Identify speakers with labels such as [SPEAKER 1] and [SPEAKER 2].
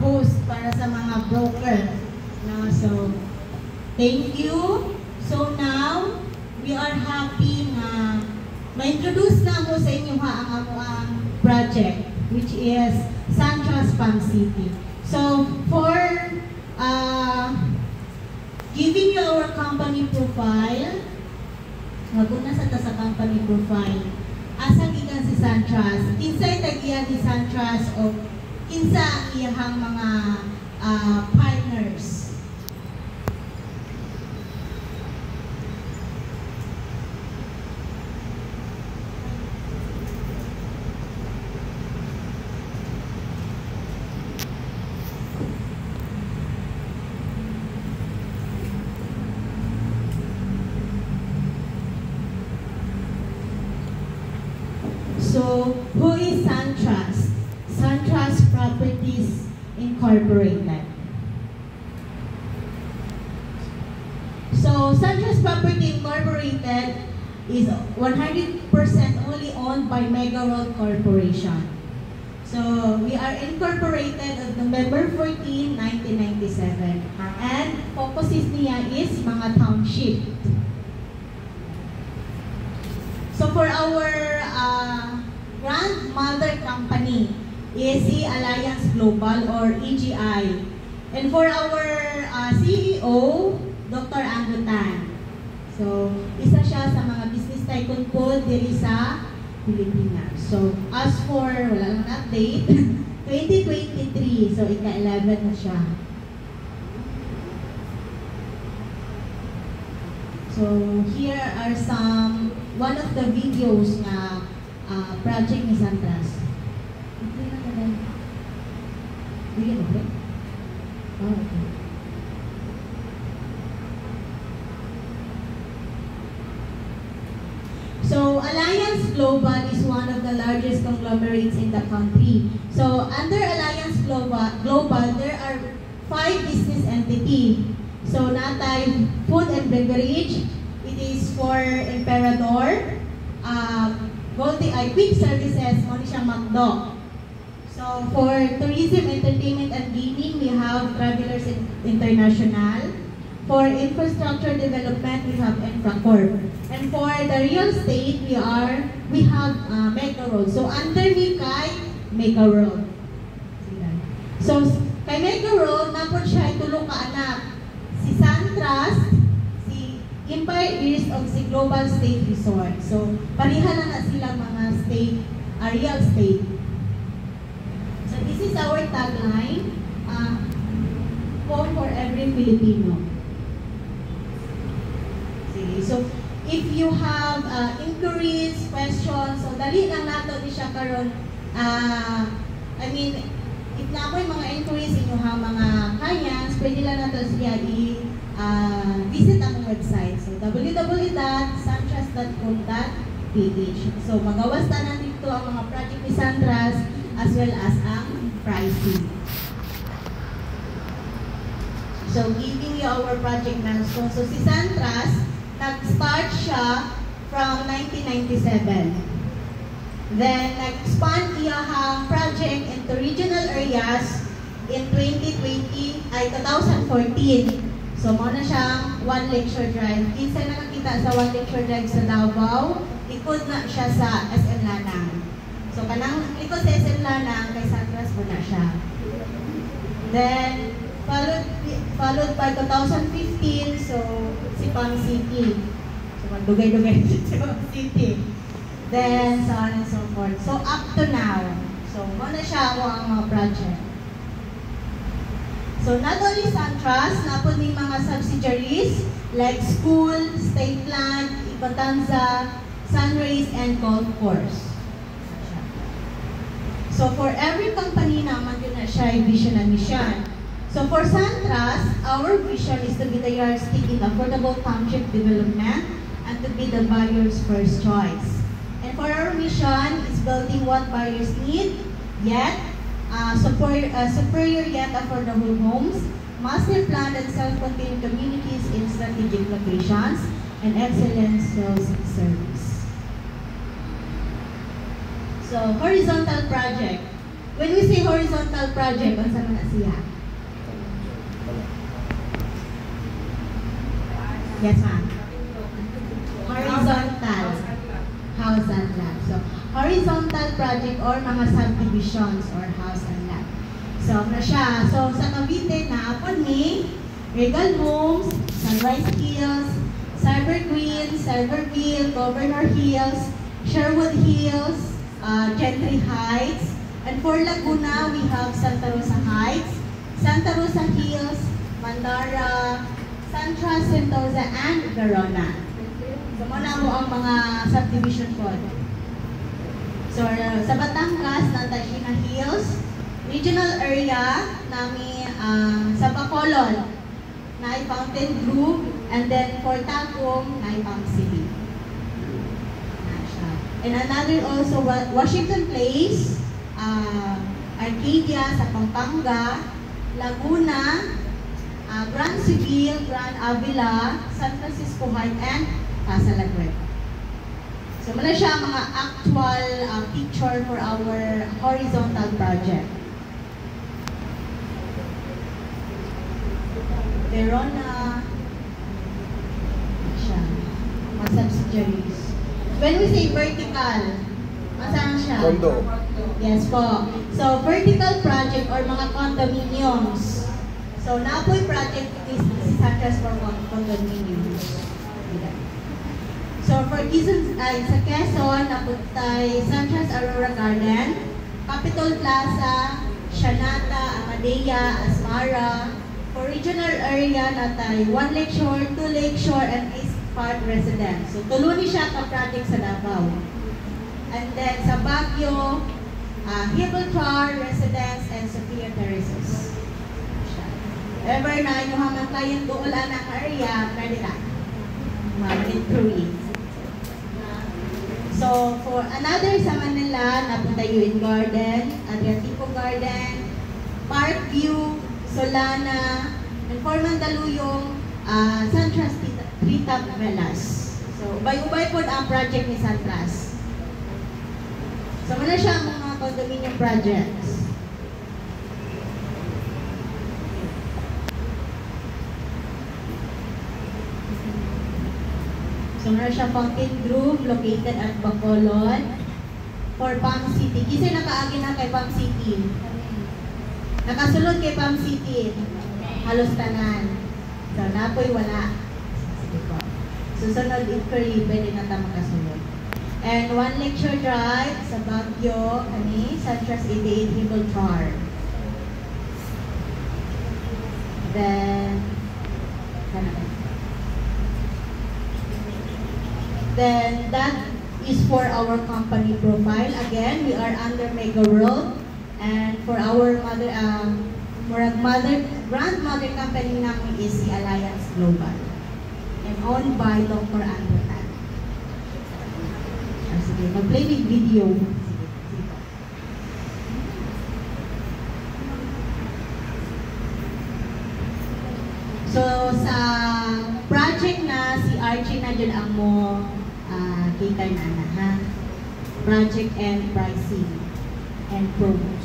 [SPEAKER 1] host para sa mga broker. No? So, thank you. So now, we are happy na ma-introduce na mo sa inyo ang project, which is SunTrust Palm City. So, for giving you our company profile, maguna sa company profile, asa gikan si SunTrust, kinsay tagiya ni SunTrust o kinsa ang iyahang mga partners. So, who is SunTrust? SunTrust Properties Incorporated. So, SunTrust Property Incorporated is 100% only owned by Mega World Corporation. So, we are incorporated on November 14, 1997. And focuses niya is mga township. So, for our grandmother company is the Alliance Global or EGI. And for our CEO, Dr. Andrew Tan. So, isa siya sa mga business tycoon po diri sa Pilipinas. So, as for, wala lang update, 2023, so ika-11 na siya. So, here are one of the videos na project ni SunTrust. Bigyan mo ba? Oh, okay. So, Alliance Global is one of the largest conglomerates in the country. So, under Alliance Global, there are 5 business entities. So, natay food and beverage. It is for Emperador. Goldie Quick Services, mo ni siyang McDo. So, for tourism, entertainment, and gaming, we have Travelers International. For infrastructure development, we have Infracorp. And for the real estate, we have Mega World. So, underneath kay Mega World. So, kay Mega World, napon siya tulong ka anak. Si SunTrust, Empire East of si Global State Resort. So, parihan na silang mga state, real estate. So, this is our tagline, home for every Filipino. Sige. So, if you have inquiries, questions, so dali lang nato di siya karon. If na ako'y mga inquiries inyo ha, mga kayans, pwede lang nato siya visit ang website. So, www.suntrust.com.ph. So, magawas na dito ang mga project ni SunTrust as well as ang pricing. So, giving you our project milestone. So, si SunTrust, nag-start siya from 1997. Then, nag-expand iyahang project into regional areas in 2014. So, muna siyang one lecture drive. Kinsa nakakita sa one lecture drive sa Davao, ikot na siya sa SM Lanang. So, kanang ikot sa SM Lanang, kay SunTrust po na siya. Then, followed by 2015, so, si Palm City. So, dugay-dugay si Palm City. Then, so on and so forth. So, up to now. So, muna siya ang mga project. So, not only SunTrust, napon din mga subsidiaries like school, state land, Ipatanza, Sunrays, and golf course. So, for every company naman yun na siya yung vision and mission. So, for SunTrust, our vision is to be the yardstick in affordable township development and to be the buyer's first choice. And for our mission is building what buyers need, yet superior yet affordable homes, master planned and self-contained communities in strategic locations, and excellent sales service. So, horizontal project. When we say horizontal project, ano sa mga siya? Yes, ma'am. Horizontal. House and lot. So, horizontal project or mga subdivisions or house and lot. So, na siya. So, sa Cavite, naapon ni Regal Homes, Sunrise Hills, Cyber Green, Cyberville, Governor Hills, Sherwood Hills, Gentry Heights, and for Laguna, we have Santa Rosa Heights, Santa Rosa Hills, Mandara, Santra, Sentosa, and Verona. So, muna mo ang mga subdivision code. So, sa Batangas, Nantashina Hills, regional area namin sa Bacolod, na Fountain Grove, and then for Tagum, na Pang City. And another also, Washington Place, Arcadia sa Pampanga, Laguna, Grand Civil, Grand Avila, San Francisco Heights, and Casa Laguna. So, muna siya mga actual picture for our horizontal project. Verona, siya, mga subsidiaries. When we say vertical, masaan siya?
[SPEAKER 2] Condo.
[SPEAKER 1] Yes po. So, vertical project or mga condominiums. So, Napoy project is such as for condominiums. So, for Quezon, sa Quezon, napuntay Sunrise Aurora Garden, Capitol Plaza, Shanata, Amadea, Asmara. For regional area, natay 1 Lakeshore, 2 Lakeshore, and East Park Residence. So, tuluni siya ka-project sa Davao. And then, sa Baguio, Gibraltar Residence, and Sophia Terraces. Ever na yung mga client doon ang area, pwede na. So, for another sa Manila, napunta UN Garden, Adriatico Garden, Parkview, Solana, and for Mandaluyong, Santras Tritap Velas. So, ubay-ubay po ang project ni Santras. So, muna siya ang mga condominium projects. So, muna siya Fountain Grove, located at Bacolod. For Palm City. Kasi nakaagi na kay Palm City. Nakasulod kay Palm City. Halos tanan. So, Napoy wala. Sige po. Susunod inquiry, pwede na ito makasunod. And 1 Lakeshore Drive sa Baguio, Santras 88 Gibraltar. Then that is for our company profile. Again, we are under Mega World. And for our grandmother company namin is the Alliance Global. And owned by Dr. Andrew Tan. Sige, mag-play with video. So, sa project na si Archie na dyan ang mo cater na ha. Project and pricing and promotion.